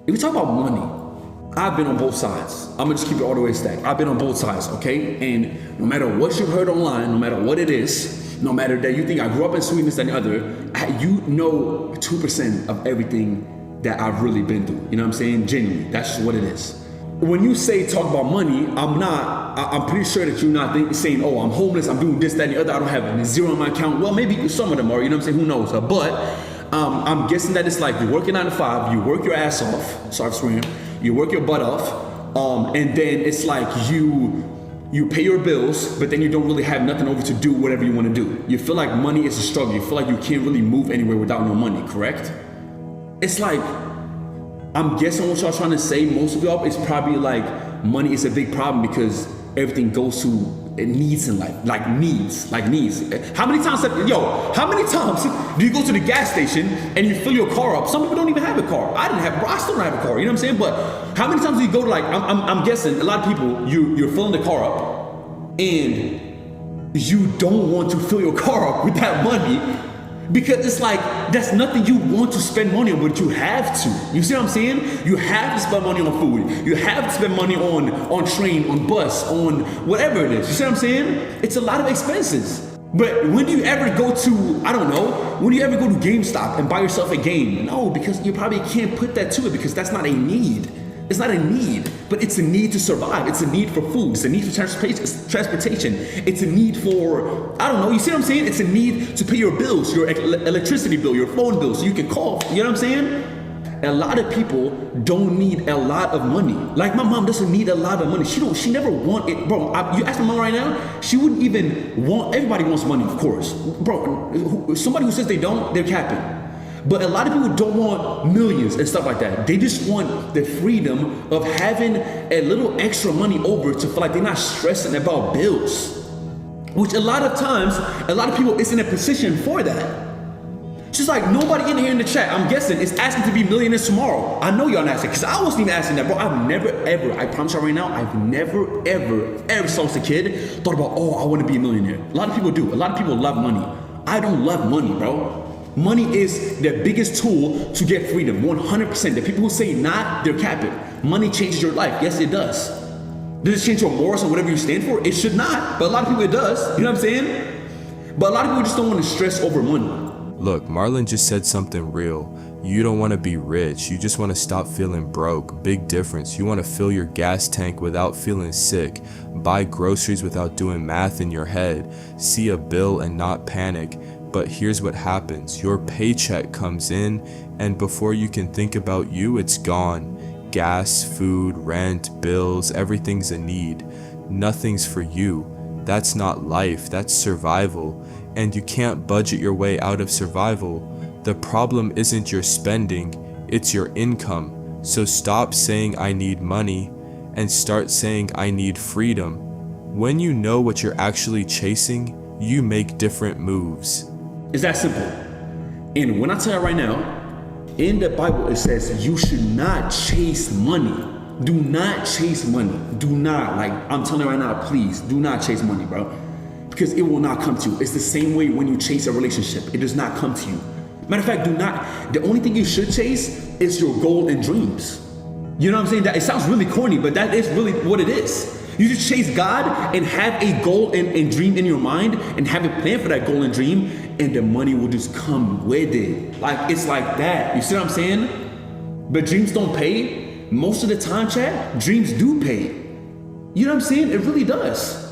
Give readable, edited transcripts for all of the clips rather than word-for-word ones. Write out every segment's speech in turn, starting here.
If we talk about money, I've been on both sides. I'm gonna just keep it all the way stacked. I've been on both sides, okay? And no matter what you've heard online, no matter what it is, no matter that you think I grew up in Sweden, this, that, and the other, you know 2% of everything that I've really been through. You know what I'm saying? Genuinely, that's just what it is. When you say talk about money, I'm pretty sure that you're not saying, oh, I'm homeless, I'm doing this, that, and the other, I don't have zero on my account. Well, maybe some of them are, you know what I'm saying? Who knows? But I'm guessing that it's like you're working 9 to 5, you work your ass off, sorry for swearing, you work your butt off, and then it's like you pay your bills, but then you don't really have nothing over to do whatever you want to do. You feel like money is a struggle. You feel like you can't really move anywhere without no money, correct? It's like, I'm guessing what y'all trying to say, most of y'all, is probably like money is a big problem because everything goes to needs in life, like needs. How many times do you go to the gas station and you fill your car up? Some people don't even have a car. I still don't have a car, you know what I'm saying? But how many times do you go to like, I'm guessing a lot of people, you're filling the car up and you don't want to fill your car up with that money because it's like, that's nothing you want to spend money on, but you have to. You see what I'm saying? You have to spend money on food. You have to spend money on train, on bus, on whatever it is. You see what I'm saying? It's a lot of expenses. But when do you ever go to, I don't know, when do you ever go to GameStop and buy yourself a game? No, because you probably can't put that to it because that's not a need. It's not a need, but it's a need to survive. It's a need for food. It's a need for transportation. It's a need for, I don't know, you see what I'm saying? It's a need to pay your bills, your electricity bill, your phone bill, so you can call. You know what I'm saying? A lot of people don't need a lot of money. Like my mom doesn't need a lot of money. She never want it. Bro, you ask my mom right now, she wouldn't even want, everybody wants money, of course. Bro, somebody who says they don't, they're capping. But a lot of people don't want millions and stuff like that. They just want the freedom of having a little extra money over to feel like they're not stressing about bills. Which a lot of times, a lot of people is in a position for that. Just like nobody in here in the chat, I'm guessing, is asking to be millionaires tomorrow. I know y'all not asking, because I wasn't even asking that, bro. I've never, ever, I promise y'all right now, I've never, ever since a kid thought about, oh, I want to be a millionaire. A lot of people do. A lot of people love money. I don't love money, bro. Money is the biggest tool to get freedom, 100%. The people who say not, they're capping. Money changes your life. Yes, it does. Does it change your morals or whatever you stand for? It should not, but a lot of people it does. You know what I'm saying? But a lot of people just don't want to stress over money. Look, Marlon just said something real. You don't want to be rich. You just want to stop feeling broke. Big difference. You want to fill your gas tank without feeling sick. Buy groceries without doing math in your head. See a bill and not panic. But here's what happens. Your paycheck comes in, and before you can think about you, it's gone. Gas, food, rent, bills, everything's a need. Nothing's for you. That's not life, that's survival. And you can't budget your way out of survival. The problem isn't your spending, it's your income. So stop saying I need money and start saying I need freedom. When you know what you're actually chasing, you make different moves. It's that simple. And when I tell you right now, in the Bible it says you should not chase money. Do not chase money. Do not, like I'm telling you right now, please do not chase money, bro. Because it will not come to you. It's the same way when you chase a relationship. It does not come to you. Matter of fact, the only thing you should chase is your goal and dreams. You know what I'm saying? That it sounds really corny, but that is really what it is. You just chase God and have a goal and dream in your mind and have a plan for that goal and dream, and the money will just come with it. Like, it's like that. You see what I'm saying? But dreams don't pay. Most of the time, chat, dreams do pay. You know what I'm saying? It really does.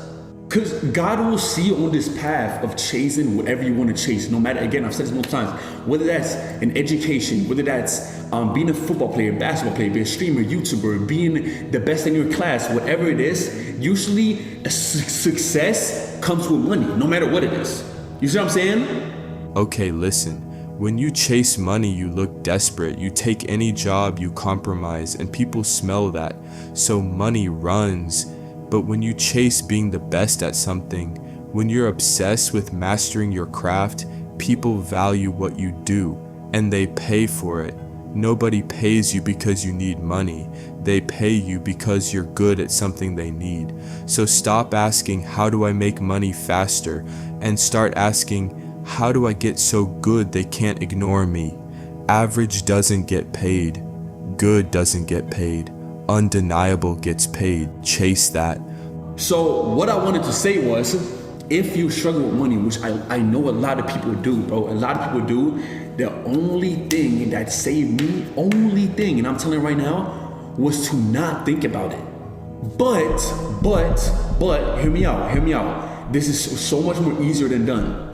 Because God will see you on this path of chasing whatever you want to chase. No matter, again, I've said this multiple times, whether that's an education, whether that's being a football player, basketball player, being a streamer, YouTuber, being the best in your class, whatever it is, usually success comes with money, no matter what it is. You see what I'm saying? Okay, listen. When you chase money, you look desperate. You take any job, you compromise, and people smell that. So money runs. But when you chase being the best at something, when you're obsessed with mastering your craft, people value what you do, and they pay for it. Nobody pays you because you need money. They pay you because you're good at something they need. So stop asking, how do I make money faster? And start asking, how do I get so good they can't ignore me? Average doesn't get paid. Good doesn't get paid. Undeniable gets paid. Chase that. So what I wanted to say was, if you struggle with money, which I know a lot of people do, bro, a lot of people do, the only thing that saved me, and I'm telling you right now, was to not think about it. But, hear me out. This is so much more easier than done.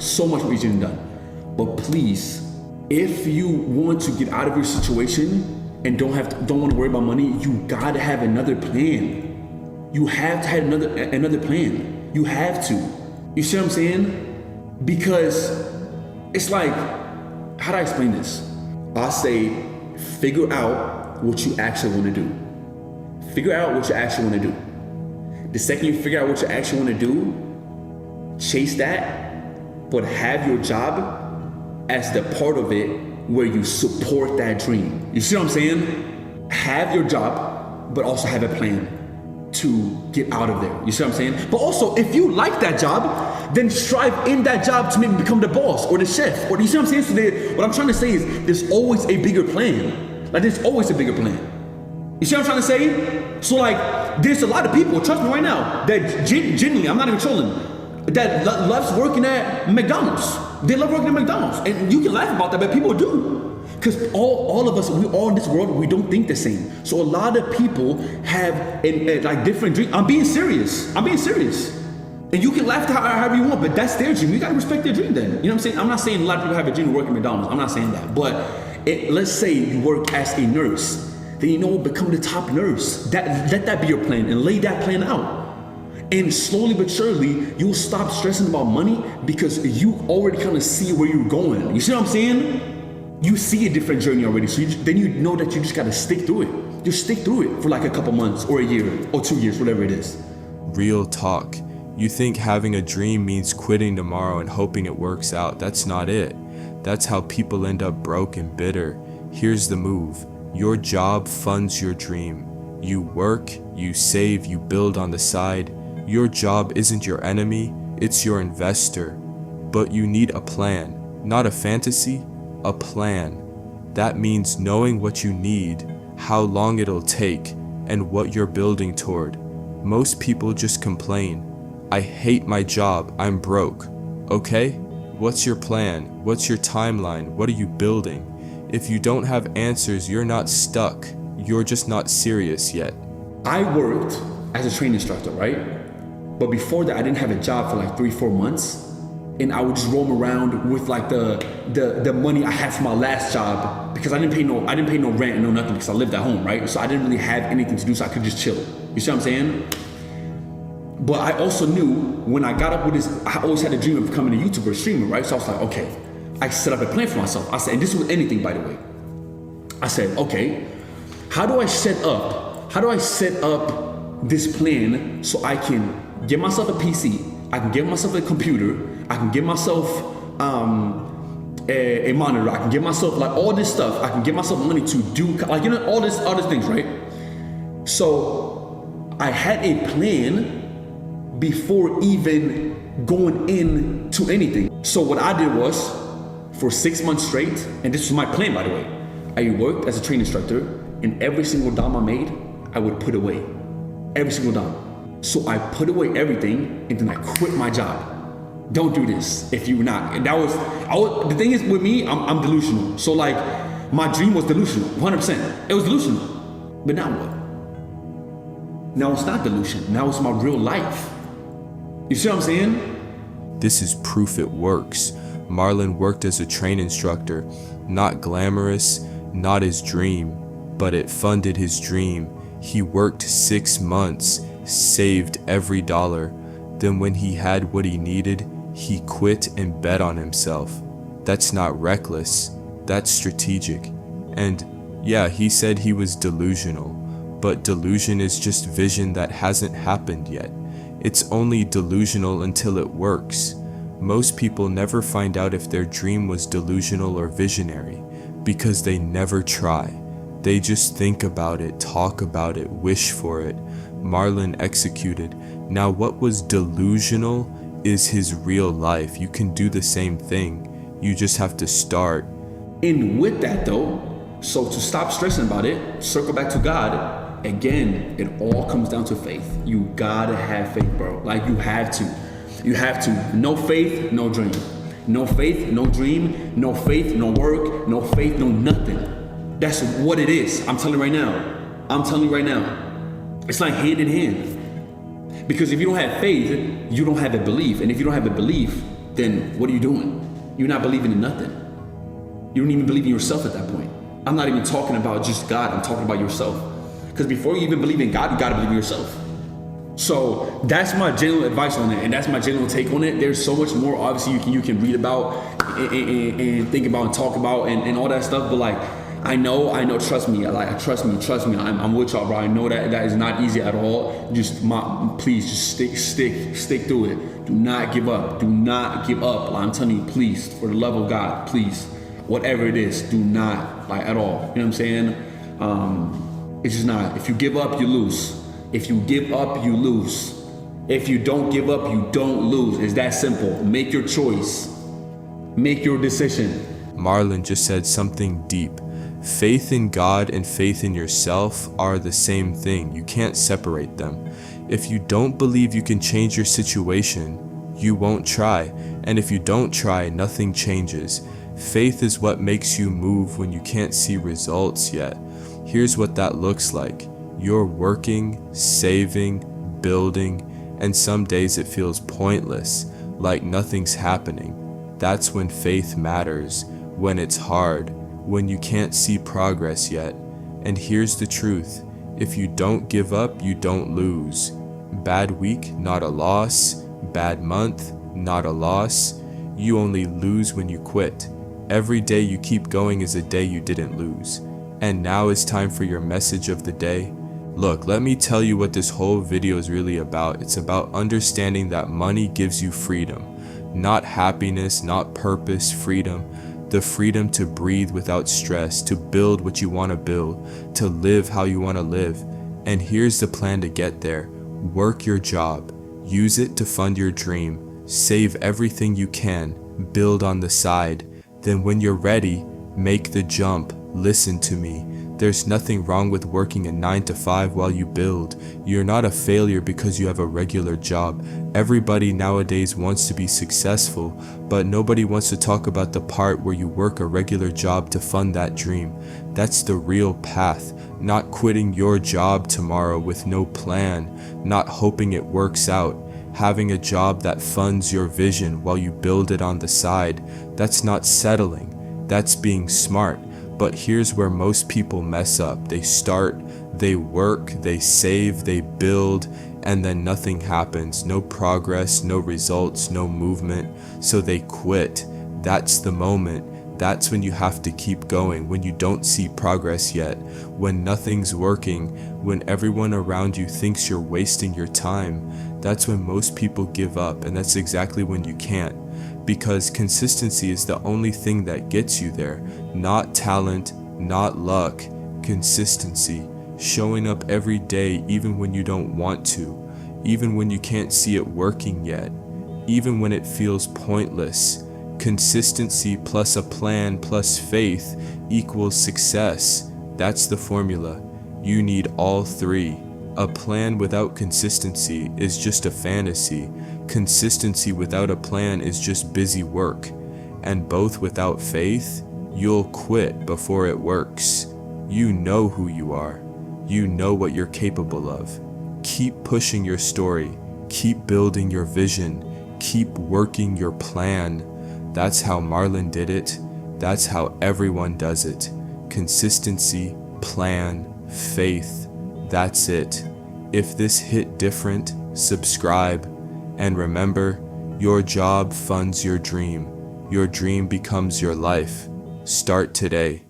But please, if you want to get out of your situation and don't want to worry about money, you gotta have another plan. You have to have another plan. You have to. You see what I'm saying? Because it's like, how do I explain this? I say, figure out what you actually want to do. The second you figure out what you actually want to do, chase that, but have your job as the part of it where you support that dream. You see what I'm saying? Have your job, but also have a plan to get out of there. You see what I'm saying? But also, if you like that job, then strive in that job to maybe become the boss or the chef. Or you see what I'm saying? So what I'm trying to say is there's always a bigger plan. Like there's always a bigger plan. You see what I'm trying to say? So like there's a lot of people, trust me right now, that genuinely, I'm not even trolling, that loves working at McDonald's. They love working at McDonald's. And you can laugh about that, but people do. Because all of us, we all in this world, we don't think the same. So a lot of people have like different dreams. I'm being serious. And you can laugh however you want, but that's their dream. You gotta respect their dream then. You know what I'm saying? I'm not saying a lot of people have a dream to work at McDonald's. I'm not saying that. But let's say you work as a nurse. Then become the top nurse. Let that be your plan and lay that plan out. And slowly but surely, you'll stop stressing about money because you already kind of see where you're going. You see what I'm saying? You see a different journey already. So then you know that you just gotta stick through it. Just stick through it for like a couple months or a year or 2 years, whatever it is. Real talk. You think having a dream means quitting tomorrow and hoping it works out. That's not it. That's how people end up broke and bitter. Here's the move. Your job funds your dream. You work, you save, you build on the side. Your job isn't your enemy, it's your investor. But you need a plan, not a fantasy, a plan. That means knowing what you need, how long it'll take, and what you're building toward. Most people just complain. I hate my job, I'm broke. Okay? What's your plan? What's your timeline? What are you building? If you don't have answers, you're not stuck. You're just not serious yet. I worked as a training instructor, right? But before that, I didn't have a job for like 3-4 months. And I would just roam around with like the money I had from my last job because I didn't pay no rent and no nothing because I lived at home, right? So I didn't really have anything to do, so I could just chill. You see what I'm saying? But I also knew when I got up with this, I always had a dream of becoming a YouTuber, streamer, right? So I was like, okay, I set up a plan for myself. I said, and this was anything, by the way. I said, okay, how do I set up this plan so I can get myself a PC, I can get myself a computer, I can get myself a monitor, I can get myself like all this stuff, I can get myself money to do like all these things, right? So I had a plan before even going into anything. So what I did was, for 6 months straight, and this was my plan, by the way, I worked as a training instructor, and every single dime I made, I would put away. Every single dime. So I put away everything, and then I quit my job. Don't do this if you're not. And the thing is with me, I'm delusional. So like, my dream was delusional, 100%. It was delusional. But now what? Now it's not delusion. Now it's my real life. You see what I'm saying? This is proof it works. Marlon worked as a train instructor. Not glamorous, not his dream, but it funded his dream. He worked 6 months, saved every dollar. Then when he had what he needed, he quit and bet on himself. That's not reckless, that's strategic. And yeah, he said he was delusional, but delusion is just vision that hasn't happened yet. It's only delusional until it works. Most people never find out if their dream was delusional or visionary because they never try. They just think about it, talk about it, wish for it. Marlon executed. Now what was delusional is his real life. You can do the same thing. You just have to start. And with that though, So to stop stressing about it, circle back to God. Again, it all comes down to faith. You gotta have faith, bro. Like you have to. You have to. No faith, no dream. No faith, no dream. No faith, no work. No faith, no nothing. That's what it is. I'm telling you right now. I'm telling you right now. It's like hand in hand. Because if you don't have faith, you don't have a belief. And if you don't have a belief, then what are you doing? You're not believing in nothing. You don't even believe in yourself at that point. I'm not even talking about just God. I'm talking about yourself. Because before you even believe in God, you got to believe in yourself. So that's my general advice on it, and that's my general take on it. There's so much more, obviously, you can read about and think about and talk about and all that stuff. But like, I know, trust me. Like, trust me. I'm with y'all, bro. I know that is not easy at all. Please, just stick through it. Do not give up. Do not give up. Like, I'm telling you, please, for the love of God, please, whatever it is, do not, like, at all. You know what I'm saying? It's just not. If you give up, you lose. If you give up, you lose. If you don't give up, you don't lose. It's that simple. Make your choice. Make your decision. Marlon just said something deep. Faith in God and faith in yourself are the same thing. You can't separate them. If you don't believe you can change your situation, you won't try. And if you don't try, nothing changes. Faith is what makes you move when you can't see results yet. Here's what that looks like. You're working, saving, building, and some days it feels pointless, like nothing's happening. That's when faith matters, when it's hard, when you can't see progress yet. And here's the truth, if you don't give up, you don't lose. Bad week, not a loss. Bad month, not a loss. You only lose when you quit. Every day you keep going is a day you didn't lose. And now it's time for your message of the day. Look, let me tell you what this whole video is really about. It's about understanding that money gives you freedom. Not happiness, not purpose, freedom. The freedom to breathe without stress, to build what you want to build, to live how you want to live. And here's the plan to get there. Work your job. Use it to fund your dream. Save everything you can. Build on the side. Then when you're ready, make the jump. Listen to me. There's nothing wrong with working a 9-to-5 while you build. You're not a failure because you have a regular job. Everybody nowadays wants to be successful, but nobody wants to talk about the part where you work a regular job to fund that dream. That's the real path, not quitting your job tomorrow with no plan, not hoping it works out. Having a job that funds your vision while you build it on the side. That's not settling, that's being smart. But here's where most people mess up. They start, they work, they save, they build, and then nothing happens. No progress, no results, no movement. So they quit. That's the moment. That's when you have to keep going, when you don't see progress yet, when nothing's working, when everyone around you thinks you're wasting your time. That's when most people give up, and that's exactly when you can't. Because consistency is the only thing that gets you there. Not talent, not luck. Consistency. Showing up every day even when you don't want to. Even when you can't see it working yet. Even when it feels pointless. Consistency plus a plan plus faith equals success. That's the formula. You need all three. A plan without consistency is just a fantasy. Consistency without a plan is just busy work. And both without faith, you'll quit before it works. You know who you are. You know what you're capable of. Keep pushing your story. Keep building your vision. Keep working your plan. That's how Marlon did it. That's how everyone does it. Consistency, plan, faith. That's it. If this hit different, subscribe. And remember, your job funds your dream. Your dream becomes your life. Start today.